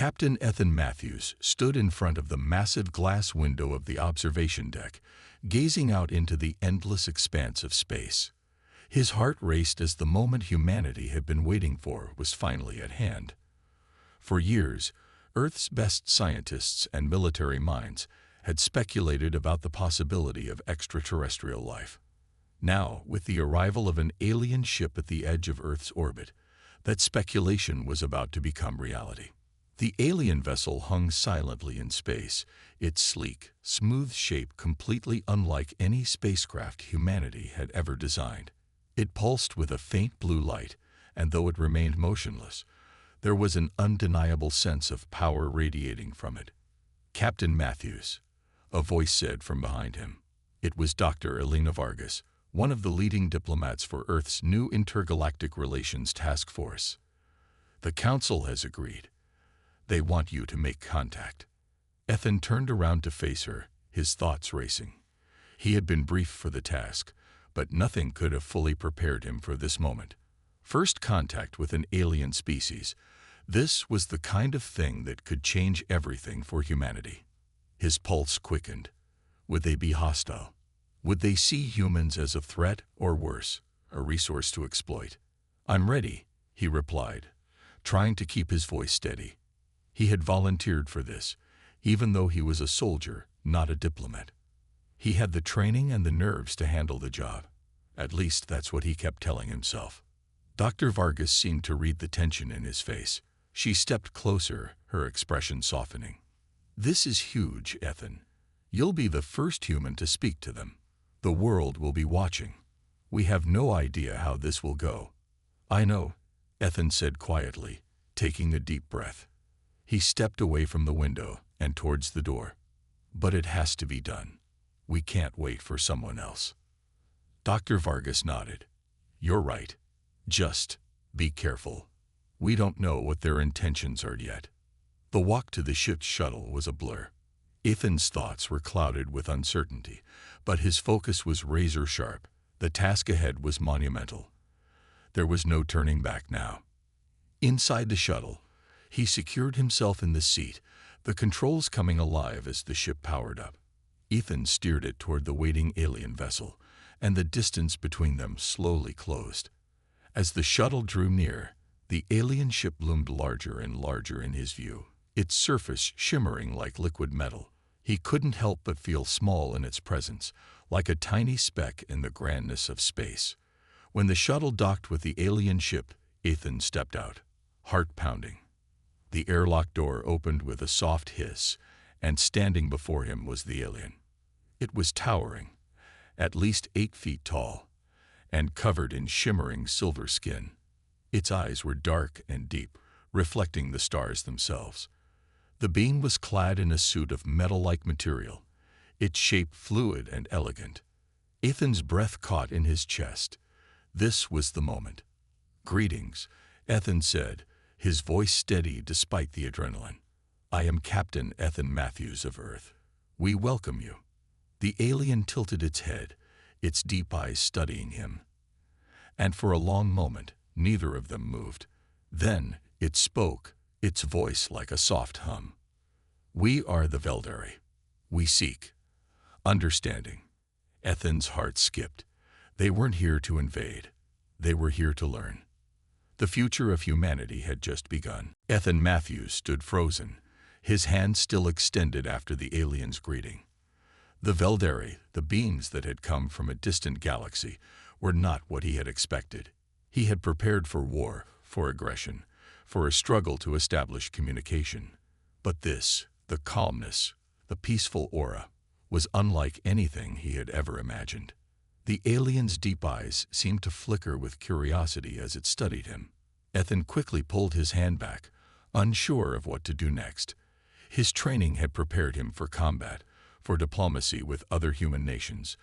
Captain Ethan Matthews stood in front of the massive glass window of the observation deck, gazing out into the endless expanse of space. His heart raced as the moment humanity had been waiting for was finally at hand. For years, Earth's best scientists and military minds had speculated about the possibility of extraterrestrial life. Now, with the arrival of an alien ship at the edge of Earth's orbit, that speculation was about to become reality. The alien vessel hung silently in space, its sleek, smooth shape completely unlike any spacecraft humanity had ever designed. It pulsed with a faint blue light, and though it remained motionless, there was an undeniable sense of power radiating from it. "Captain Matthews," a voice said from behind him. It was Dr. Elena Vargas, one of the leading diplomats for Earth's new Intergalactic Relations Task Force. "The Council has agreed. They want you to make contact." Ethan turned around to face her, his thoughts racing. He had been briefed for the task, but nothing could have fully prepared him for this moment. First contact with an alien species. This was the kind of thing that could change everything for humanity. His pulse quickened. Would they be hostile? Would they see humans as a threat or worse, a resource to exploit? "I'm ready," he replied, trying to keep his voice steady. He had volunteered for this, even though he was a soldier, not a diplomat. He had the training and the nerves to handle the job. At least that's what he kept telling himself. Dr. Vargas seemed to read the tension in his face. She stepped closer, her expression softening. "This is huge, Ethan. You'll be the first human to speak to them. The world will be watching. We have no idea how this will go." "I know," Ethan said quietly, taking a deep breath. He stepped away from the window and towards the door. "But it has to be done. We can't wait for someone else." Dr. Vargas nodded. "You're right. Just be careful. We don't know what their intentions are yet." The walk to the ship's shuttle was a blur. Ethan's thoughts were clouded with uncertainty, but his focus was razor sharp. The task ahead was monumental. There was no turning back now. Inside the shuttle, he secured himself in the seat, the controls coming alive as the ship powered up. Ethan steered it toward the waiting alien vessel, and the distance between them slowly closed. As the shuttle drew near, the alien ship loomed larger and larger in his view, its surface shimmering like liquid metal. He couldn't help but feel small in its presence, like a tiny speck in the grandness of space. When the shuttle docked with the alien ship, Ethan stepped out, heart pounding. The airlock door opened with a soft hiss, and standing before him was the alien. It was towering, at least 8 feet tall, and covered in shimmering silver skin. Its eyes were dark and deep, reflecting the stars themselves. The being was clad in a suit of metal-like material, its shape fluid and elegant. Ethan's breath caught in his chest. This was the moment. "Greetings," Ethan said, his voice steady despite the adrenaline. "I am Captain Ethan Matthews of Earth. We welcome you." The alien tilted its head, its deep eyes studying him. And for a long moment, neither of them moved. Then it spoke, its voice like a soft hum. "We are the Veldari. We seek understanding." Ethan's heart skipped. They weren't here to invade. They were here to learn. The future of humanity had just begun. Ethan Matthews stood frozen, his hand still extended after the alien's greeting. The Veldari, the beings that had come from a distant galaxy, were not what he had expected. He had prepared for war, for aggression, for a struggle to establish communication. But this, the calmness, the peaceful aura, was unlike anything he had ever imagined. The alien's deep eyes seemed to flicker with curiosity as it studied him. Ethan quickly pulled his hand back, unsure of what to do next. His training had prepared him for combat, for diplomacy with other human nations,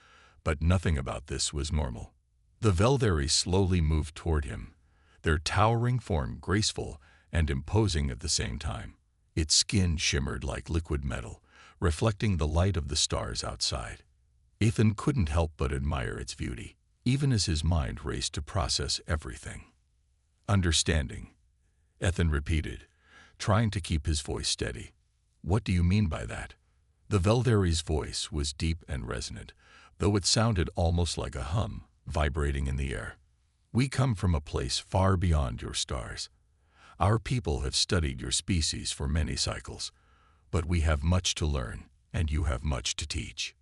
but nothing about this was normal. The Veldari slowly moved toward him, their towering form graceful and imposing at the same time. Its skin shimmered like liquid metal, reflecting the light of the stars outside. Ethan couldn't help but admire its beauty, even as his mind raced to process everything. "Understanding," Ethan repeated, trying to keep his voice steady. "What do you mean by that?" The Veldari's voice was deep and resonant, though it sounded almost like a hum, vibrating in the air. "We come from a place far beyond your stars. Our people have studied your species for many cycles, but we have much to learn, and you have much to teach."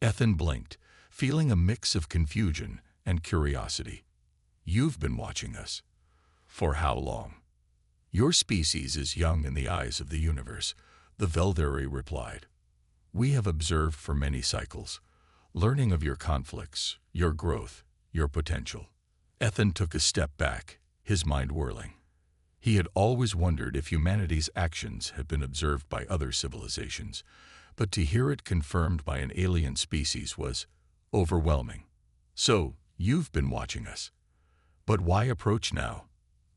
Ethan blinked, feeling a mix of confusion and curiosity. "You've been watching us. For how long?" "Your species is young in the eyes of the universe," the Veldari replied. "We have observed for many cycles, learning of your conflicts, your growth, your potential." Ethan took a step back, his mind whirling. He had always wondered if humanity's actions had been observed by other civilizations, but to hear it confirmed by an alien species was overwhelming. "So, you've been watching us. But why approach now?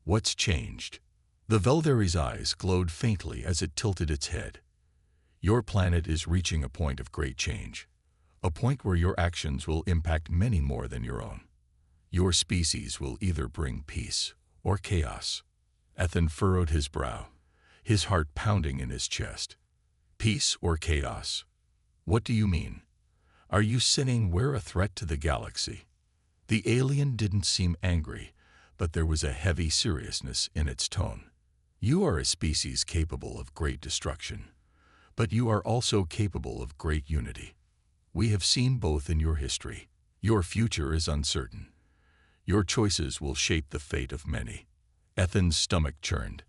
What's changed?" The Veldari's eyes glowed faintly as it tilted its head. "Your planet is reaching a point of great change, a point where your actions will impact many more than your own. Your species will either bring peace or chaos." Ethan furrowed his brow, his heart pounding in his chest. "Peace or chaos? What do you mean? Are you saying we're a threat to the galaxy?" The alien didn't seem angry, but there was a heavy seriousness in its tone. "You are a species capable of great destruction, but you are also capable of great unity. We have seen both in your history. Your future is uncertain. Your choices will shape the fate of many." Ethan's stomach churned.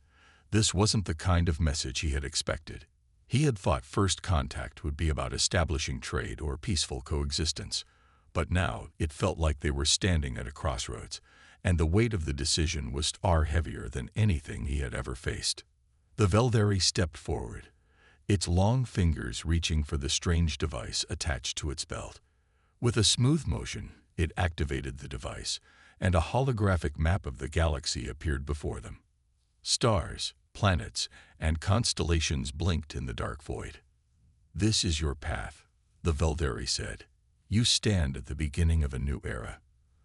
This wasn't the kind of message he had expected. He had thought first contact would be about establishing trade or peaceful coexistence, but now it felt like they were standing at a crossroads, and the weight of the decision was far heavier than anything he had ever faced. The Veldari stepped forward, its long fingers reaching for the strange device attached to its belt. With a smooth motion, it activated the device, and a holographic map of the galaxy appeared before them. Stars, planets, and constellations blinked in the dark void. "This is your path," the Veldari said. "You stand at the beginning of a new era,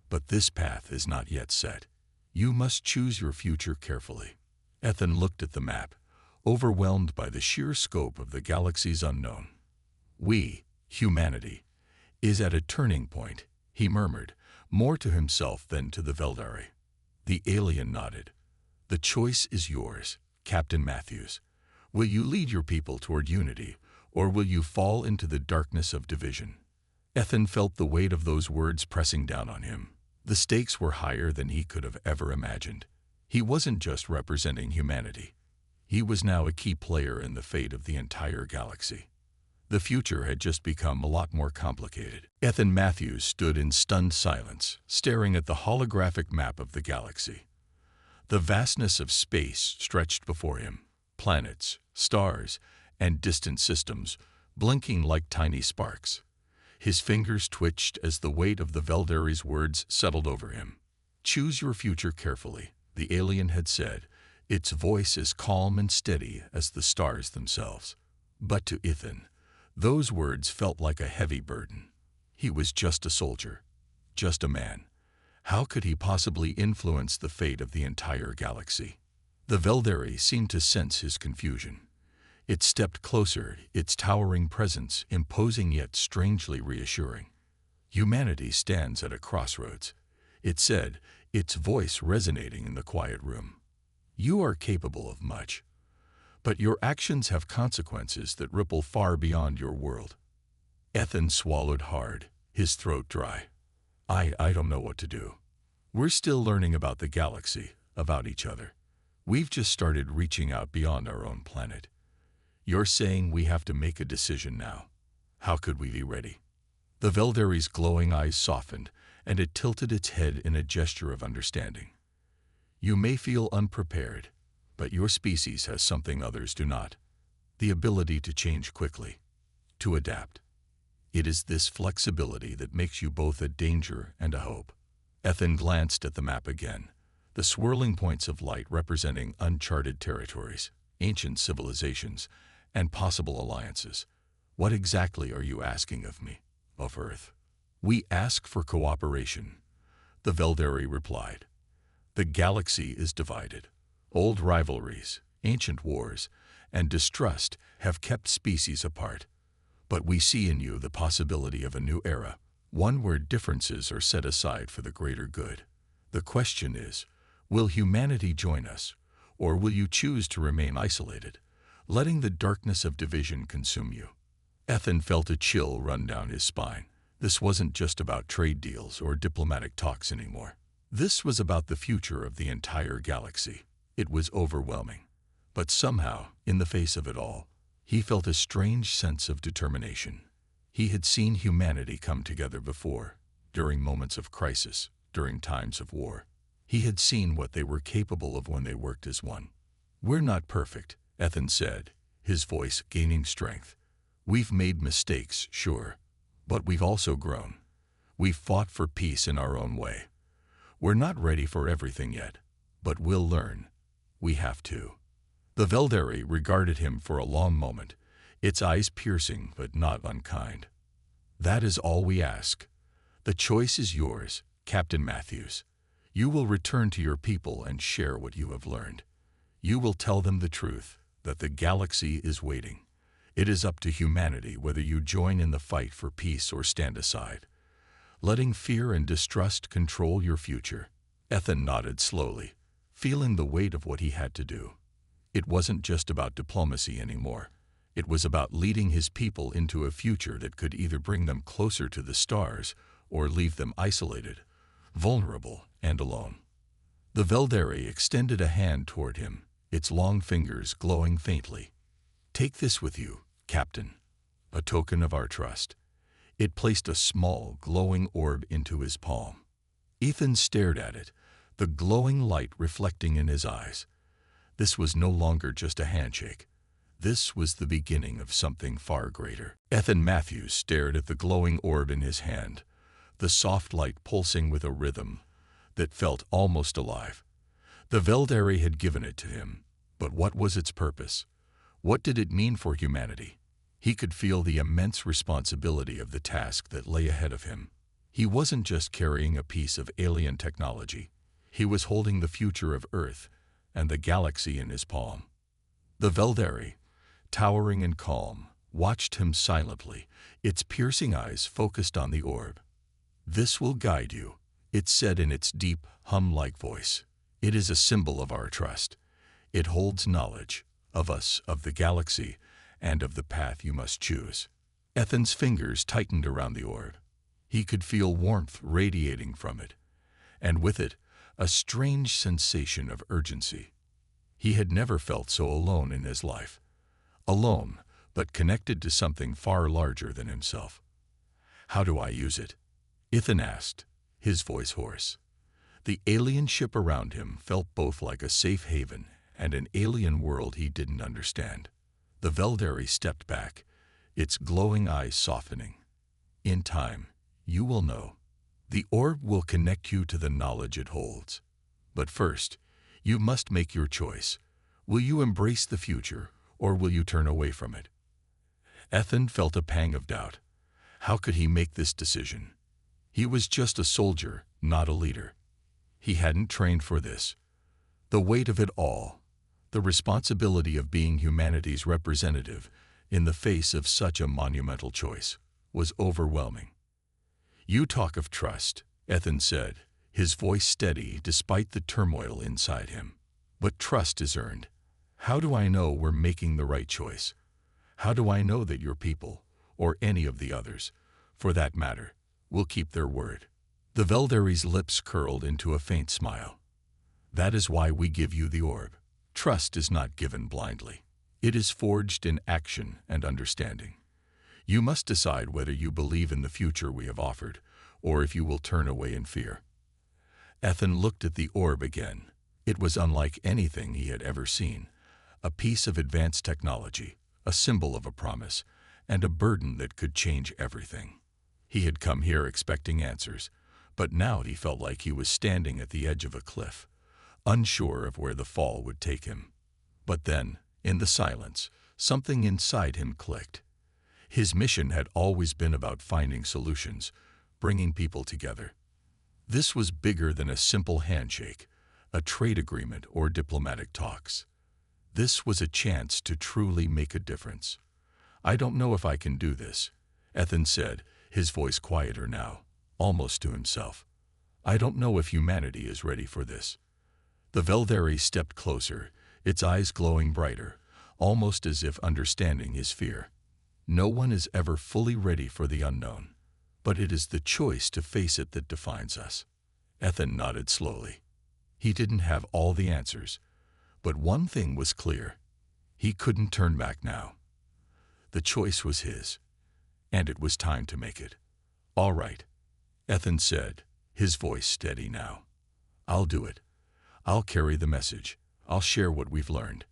but this path is not yet set. You must choose your future carefully." Ethan looked at the map, overwhelmed by the sheer scope of the galaxy's unknown. "We, humanity, is at a turning point," he murmured, more to himself than to the Veldari. The alien nodded. "The choice is yours, Captain Matthews. Will you lead your people toward unity, or will you fall into the darkness of division?" Ethan felt the weight of those words pressing down on him. The stakes were higher than he could have ever imagined. He wasn't just representing humanity. He was now a key player in the fate of the entire galaxy. The future had just become a lot more complicated. Ethan Matthews stood in stunned silence, staring at the holographic map of the galaxy. The vastness of space stretched before him, planets, stars, and distant systems, blinking like tiny sparks. His fingers twitched as the weight of the Veldari's words settled over him. "Choose your future carefully," the alien had said, its voice as calm and steady as the stars themselves. But to Ethan, those words felt like a heavy burden. He was just a soldier, just a man. How could he possibly influence the fate of the entire galaxy? The Veldari seemed to sense his confusion. It stepped closer, its towering presence imposing yet strangely reassuring. "Humanity stands at a crossroads," it said, its voice resonating in the quiet room. "You are capable of much, but your actions have consequences that ripple far beyond your world." Ethan swallowed hard, his throat dry. I don't know what to do. We're still learning about the galaxy, about each other. We've just started reaching out beyond our own planet. You're saying we have to make a decision now. How could we be ready?" The Veldari's glowing eyes softened, and it tilted its head in a gesture of understanding. "You may feel unprepared, but your species has something others do not: the ability to change quickly, to adapt. It is this flexibility that makes you both a danger and a hope." Ethan glanced at the map again, the swirling points of light representing uncharted territories, ancient civilizations, and possible alliances. "What exactly are you asking of me, of Earth?" "We ask for cooperation," the Veldari replied. "The galaxy is divided. Old rivalries, ancient wars, and distrust have kept species apart. But we see in you the possibility of a new era, one where differences are set aside for the greater good. The question is, will humanity join us, or will you choose to remain isolated, letting the darkness of division consume you? Ethan felt a chill run down his spine. This wasn't just about trade deals or diplomatic talks anymore. This was about the future of the entire galaxy. It was overwhelming. But somehow, in the face of it all, he felt a strange sense of determination. He had seen humanity come together before, during moments of crisis, during times of war. He had seen what they were capable of when they worked as one. "We're not perfect," Ethan said, his voice gaining strength. "We've made mistakes, sure, but we've also grown. We've fought for peace in our own way. We're not ready for everything yet, but we'll learn. We have to." The Veldari regarded him for a long moment, its eyes piercing but not unkind. "That is all we ask. The choice is yours, Captain Matthews. You will return to your people and share what you have learned. You will tell them the truth, that the galaxy is waiting. It is up to humanity whether you join in the fight for peace or stand aside, letting fear and distrust control your future." Ethan nodded slowly, feeling the weight of what he had to do. It wasn't just about diplomacy anymore. It was about leading his people into a future that could either bring them closer to the stars or leave them isolated, vulnerable, and alone. The Veldari extended a hand toward him, its long fingers glowing faintly. "Take this with you, Captain, a token of our trust." It placed a small, glowing orb into his palm. Ethan stared at it, the glowing light reflecting in his eyes. This was no longer just a handshake. This was the beginning of something far greater. Ethan Matthews stared at the glowing orb in his hand, the soft light pulsing with a rhythm that felt almost alive. The Veldari had given it to him, but what was its purpose? What did it mean for humanity? He could feel the immense responsibility of the task that lay ahead of him. He wasn't just carrying a piece of alien technology. He was holding the future of Earth and the galaxy in his palm. The Veldari, towering and calm, watched him silently, its piercing eyes focused on the orb. "This will guide you," it said in its deep, hum-like voice. "It is a symbol of our trust. It holds knowledge of us, of the galaxy, and of the path you must choose." Ethan's fingers tightened around the orb. He could feel warmth radiating from it, and with it, a strange sensation of urgency. He had never felt so alone in his life. Alone, but connected to something far larger than himself. "How do I use it?" Ethan asked, his voice hoarse. The alien ship around him felt both like a safe haven and an alien world he didn't understand. The Veldari stepped back, its glowing eyes softening. "In time, you will know. The orb will connect you to the knowledge it holds. But first, you must make your choice. Will you embrace the future, or will you turn away from it?" Ethan felt a pang of doubt. How could he make this decision? He was just a soldier, not a leader. He hadn't trained for this. The weight of it all, the responsibility of being humanity's representative in the face of such a monumental choice, was overwhelming. "You talk of trust," Ethan said, his voice steady despite the turmoil inside him. "But trust is earned. How do I know we're making the right choice? How do I know that your people, or any of the others, for that matter, will keep their word?" The Veldari's lips curled into a faint smile. "That is why we give you the orb. Trust is not given blindly. It is forged in action and understanding. You must decide whether you believe in the future we have offered, or if you will turn away in fear." Ethan looked at the orb again. It was unlike anything he had ever seen. A piece of advanced technology, a symbol of a promise, and a burden that could change everything. He had come here expecting answers, but now he felt like he was standing at the edge of a cliff, unsure of where the fall would take him. But then, in the silence, something inside him clicked. His mission had always been about finding solutions, bringing people together. This was bigger than a simple handshake, a trade agreement, or diplomatic talks. This was a chance to truly make a difference. "I don't know if I can do this," Ethan said, his voice quieter now, almost to himself. "I don't know if humanity is ready for this." The Veldari stepped closer, its eyes glowing brighter, almost as if understanding his fear. "No one is ever fully ready for the unknown, but it is the choice to face it that defines us." Ethan nodded slowly. He didn't have all the answers, but one thing was clear. He couldn't turn back now. The choice was his, and it was time to make it. "All right," Ethan said, his voice steady now. "I'll do it. I'll carry the message. I'll share what we've learned.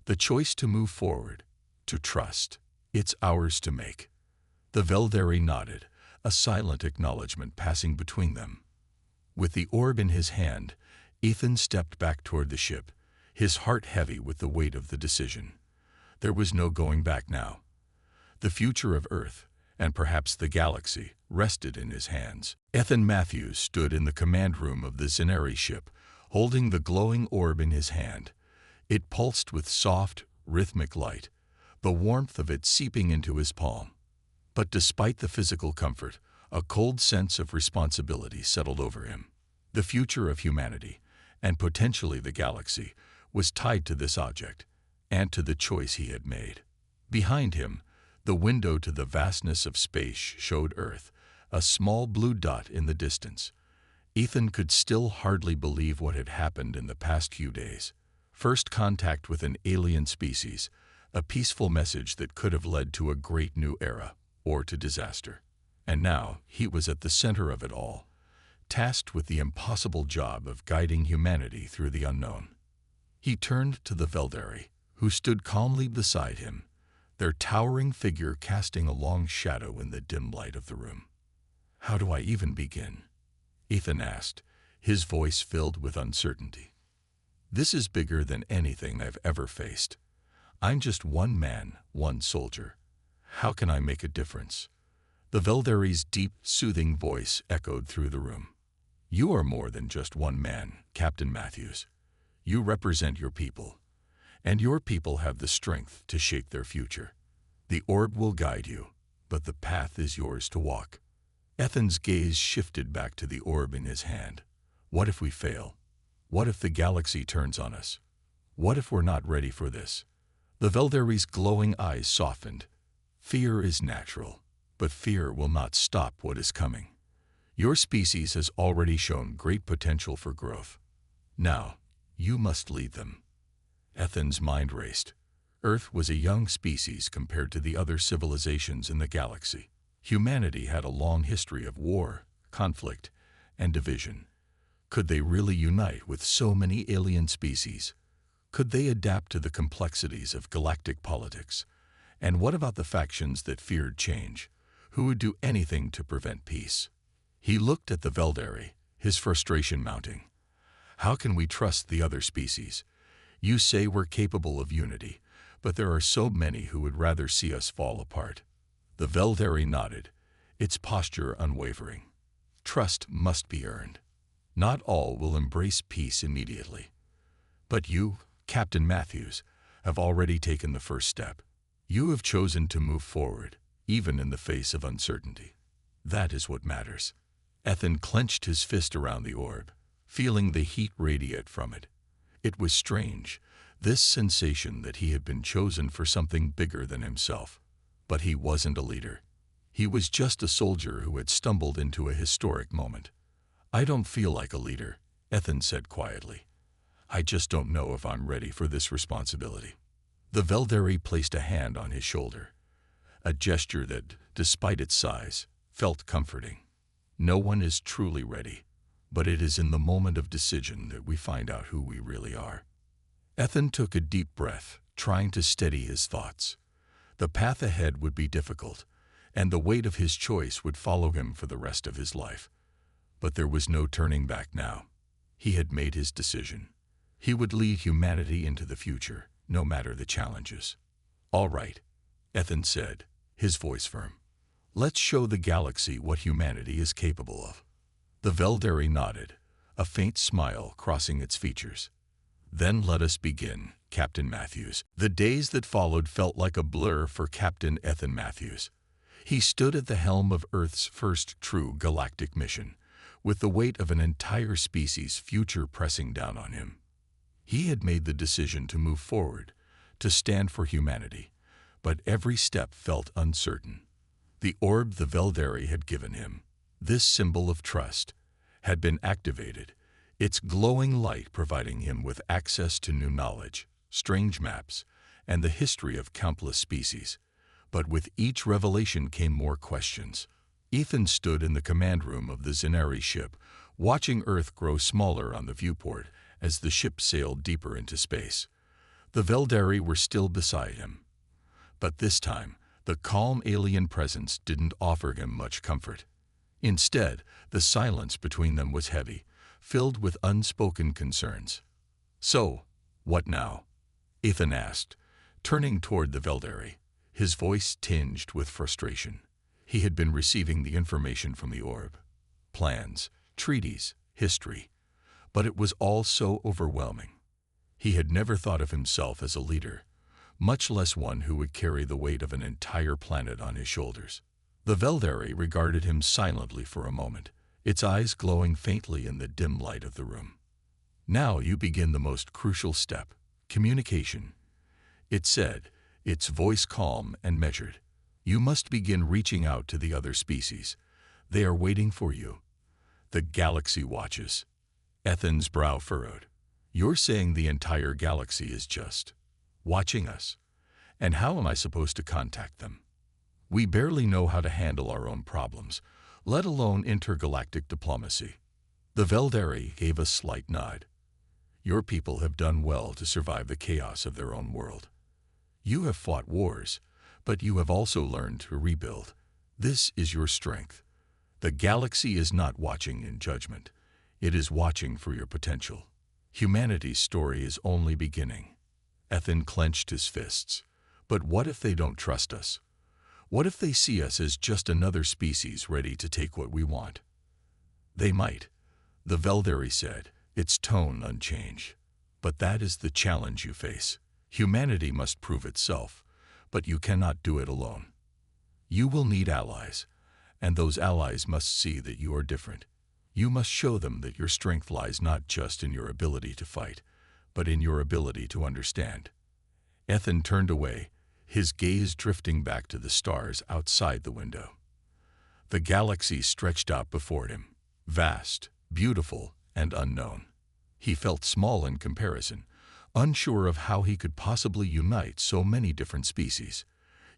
The choice to move forward, to trust, it's ours to make." The Veldari nodded, a silent acknowledgement passing between them. With the orb in his hand, Ethan stepped back toward the ship, his heart heavy with the weight of the decision. There was no going back now. The future of Earth, and perhaps the galaxy, rested in his hands. Ethan Matthews stood in the command room of the Zenari ship, holding the glowing orb in his hand. It pulsed with soft, rhythmic light, the warmth of it seeping into his palm. But despite the physical comfort, a cold sense of responsibility settled over him. The future of humanity, and potentially the galaxy, was tied to this object, and to the choice he had made. Behind him, the window to the vastness of space showed Earth, a small blue dot in the distance. Ethan could still hardly believe what had happened in the past few days. First contact with an alien species, a peaceful message that could have led to a great new era, or to disaster. And now he was at the center of it all, tasked with the impossible job of guiding humanity through the unknown. He turned to the Veldari, who stood calmly beside him, their towering figure casting a long shadow in the dim light of the room. "How do I even begin?" Ethan asked, his voice filled with uncertainty. "This is bigger than anything I've ever faced. I'm just one man, one soldier. How can I make a difference?" The Veldari's deep, soothing voice echoed through the room. "You are more than just one man, Captain Matthews. You represent your people, and your people have the strength to shape their future. The orb will guide you, but the path is yours to walk." Ethan's gaze shifted back to the orb in his hand. What if we fail? What if the galaxy turns on us? What if we're not ready for this? The Veldari's glowing eyes softened. "Fear is natural, but fear will not stop what is coming. Your species has already shown great potential for growth. Now, you must lead them." Ethan's mind raced. Earth was a young species compared to the other civilizations in the galaxy. Humanity had a long history of war, conflict, and division. Could they really unite with so many alien species? Could they adapt to the complexities of galactic politics? And what about the factions that feared change, who would do anything to prevent peace? He looked at the Veldari, his frustration mounting. "How can we trust the other species? You say we're capable of unity, but there are so many who would rather see us fall apart." The Veldari nodded, its posture unwavering. "Trust must be earned. Not all will embrace peace immediately. But you, Captain Matthews, have already taken the first step. You have chosen to move forward, even in the face of uncertainty. That is what matters." Ethan clenched his fist around the orb, feeling the heat radiate from it. It was strange, this sensation that he had been chosen for something bigger than himself. But he wasn't a leader. He was just a soldier who had stumbled into a historic moment. "I don't feel like a leader," Ethan said quietly. "I just don't know if I'm ready for this responsibility." The Veldari placed a hand on his shoulder, a gesture that, despite its size, felt comforting. No one is truly ready, but it is in the moment of decision that we find out who we really are. Ethan took a deep breath, trying to steady his thoughts. The path ahead would be difficult, and the weight of his choice would follow him for the rest of his life. But there was no turning back now. He had made his decision. He would lead humanity into the future, no matter the challenges. "All right," Ethan said, his voice firm. "Let's show the galaxy what humanity is capable of." The Veldari nodded, a faint smile crossing its features. "Then let us begin," Captain Matthews. The days that followed felt like a blur for Captain Ethan Matthews. He stood at the helm of Earth's first true galactic mission, with the weight of an entire species' future pressing down on him. He had made the decision to move forward, to stand for humanity, but every step felt uncertain. The orb the Veldari had given him, this symbol of trust, had been activated, its glowing light providing him with access to new knowledge, strange maps, and the history of countless species. But with each revelation came more questions. Ethan stood in the command room of the Zenari ship, watching Earth grow smaller on the viewport as the ship sailed deeper into space. The Veldari were still beside him. But this time, the calm alien presence didn't offer him much comfort. Instead, the silence between them was heavy, filled with unspoken concerns. "So, what now?" Ethan asked, turning toward the Veldari, his voice tinged with frustration. He had been receiving the information from the orb. Plans, treaties, history. But it was all so overwhelming. He had never thought of himself as a leader, much less one who would carry the weight of an entire planet on his shoulders. The Veldari regarded him silently for a moment, its eyes glowing faintly in the dim light of the room. "Now you begin the most crucial step, communication," it said, its voice calm and measured. "You must begin reaching out to the other species. They are waiting for you. The galaxy watches." Ethan's brow furrowed. "You're saying the entire galaxy is just watching us? And how am I supposed to contact them? We barely know how to handle our own problems, let alone intergalactic diplomacy." The Veldari gave a slight nod. "Your people have done well to survive the chaos of their own world. You have fought wars, but you have also learned to rebuild. This is your strength. The galaxy is not watching in judgment. It is watching for your potential. Humanity's story is only beginning." Ethan clenched his fists. "But what if they don't trust us? What if they see us as just another species ready to take what we want?" "They might," the Veldari said, its tone unchanged. "But that is the challenge you face. Humanity must prove itself, but you cannot do it alone. You will need allies, and those allies must see that you are different. You must show them that your strength lies not just in your ability to fight, but in your ability to understand." Ethan turned away, his gaze drifting back to the stars outside the window. The galaxy stretched out before him, vast, beautiful, and unknown. He felt small in comparison, unsure of how he could possibly unite so many different species.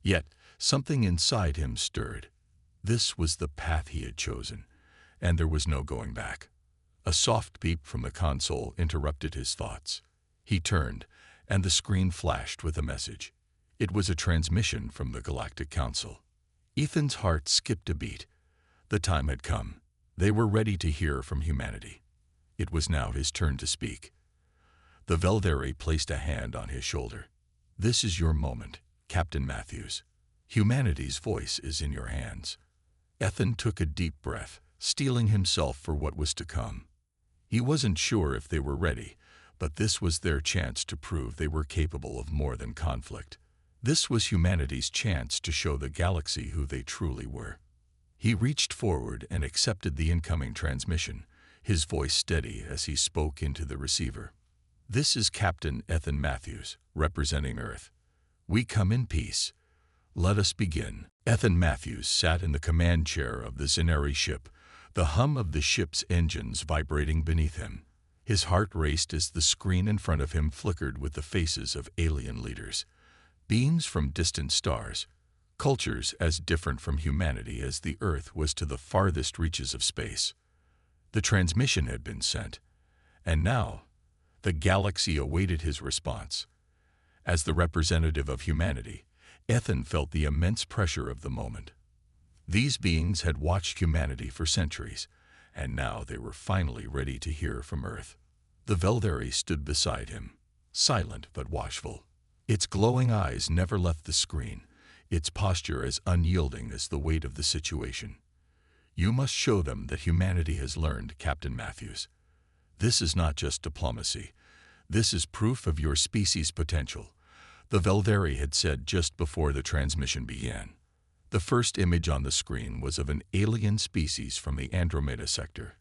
Yet, something inside him stirred. This was the path he had chosen, and there was no going back. A soft beep from the console interrupted his thoughts. He turned, and the screen flashed with a message. It was a transmission from the Galactic Council. Ethan's heart skipped a beat. The time had come. They were ready to hear from humanity. It was now his turn to speak. The Veldari placed a hand on his shoulder. "This is your moment, Captain Matthews. Humanity's voice is in your hands." Ethan took a deep breath, steeling himself for what was to come. He wasn't sure if they were ready, but this was their chance to prove they were capable of more than conflict. This was humanity's chance to show the galaxy who they truly were. He reached forward and accepted the incoming transmission, his voice steady as he spoke into the receiver. "This is Captain Ethan Matthews, representing Earth. We come in peace. Let us begin." Ethan Matthews sat in the command chair of the Zenari ship, the hum of the ship's engines vibrating beneath him. His heart raced as the screen in front of him flickered with the faces of alien leaders, beings from distant stars, cultures as different from humanity as the Earth was to the farthest reaches of space. The transmission had been sent, and now the galaxy awaited his response. As the representative of humanity, Ethan felt the immense pressure of the moment. These beings had watched humanity for centuries, and now they were finally ready to hear from Earth. The Veldari stood beside him, silent but watchful. Its glowing eyes never left the screen, its posture as unyielding as the weight of the situation. "You must show them that humanity has learned, Captain Matthews. This is not just diplomacy. This is proof of your species' potential, the Velderi had said just before the transmission began. The first image on the screen was of an alien species from the Andromeda sector,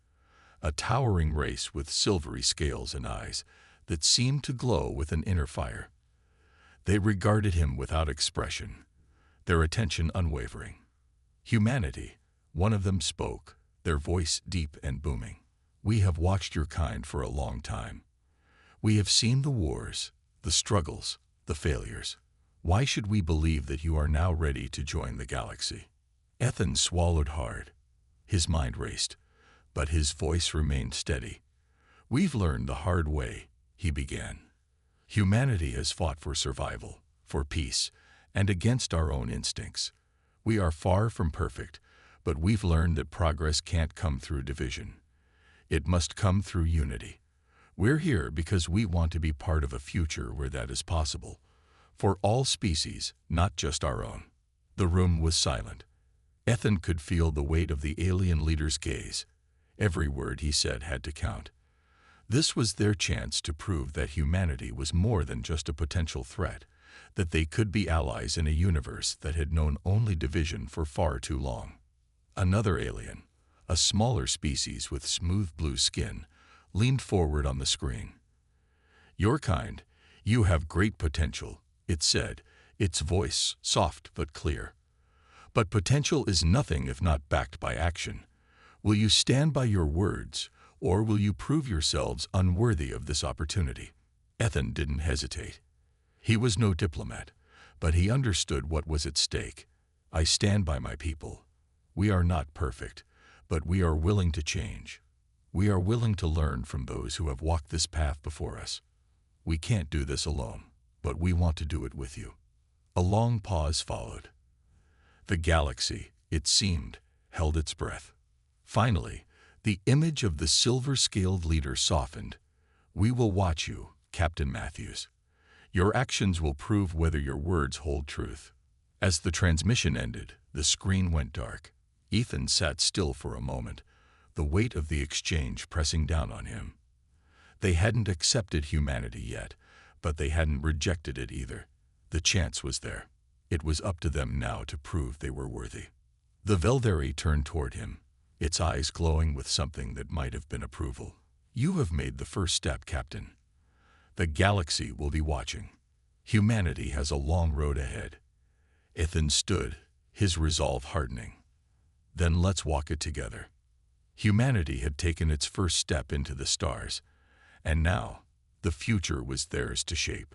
a towering race with silvery scales and eyes that seemed to glow with an inner fire. They regarded him without expression, their attention unwavering. Humanity, one of them spoke, their voice deep and booming. We have watched your kind for a long time. We have seen the wars, the struggles, the failures. Why should we believe that you are now ready to join the galaxy? Ethan swallowed hard. His mind raced, but his voice remained steady. We've learned the hard way, he began. Humanity has fought for survival, for peace, and against our own instincts. We are far from perfect, but we've learned that progress can't come through division. It must come through unity. We're here because we want to be part of a future where that is possible, for all species, not just our own. The room was silent. Ethan could feel the weight of the alien leader's gaze. Every word he said had to count. This was their chance to prove that humanity was more than just a potential threat, that they could be allies in a universe that had known only division for far too long. Another alien, a smaller species with smooth blue skin, leaned forward on the screen. Your kind, you have great potential, it said, its voice soft but clear. But potential is nothing if not backed by action. Will you stand by your words, or will you prove yourselves unworthy of this opportunity? Ethan didn't hesitate. He was no diplomat, but he understood what was at stake. I stand by my people. We are not perfect, but we are willing to change. We are willing to learn from those who have walked this path before us. We can't do this alone, but we want to do it with you. A long pause followed. The galaxy, it seemed, held its breath. Finally, the image of the silver-scaled leader softened. We will watch you, Captain Matthews. Your actions will prove whether your words hold truth. As the transmission ended, the screen went dark. Ethan sat still for a moment, the weight of the exchange pressing down on him. They hadn't accepted humanity yet, but they hadn't rejected it either. The chance was there. It was up to them now to prove they were worthy. The Velderi turned toward him, its eyes glowing with something that might have been approval. You have made the first step, Captain. The galaxy will be watching. Humanity has a long road ahead. Ethan stood, his resolve hardening. Then let's walk it together. Humanity had taken its first step into the stars, and now the future was theirs to shape.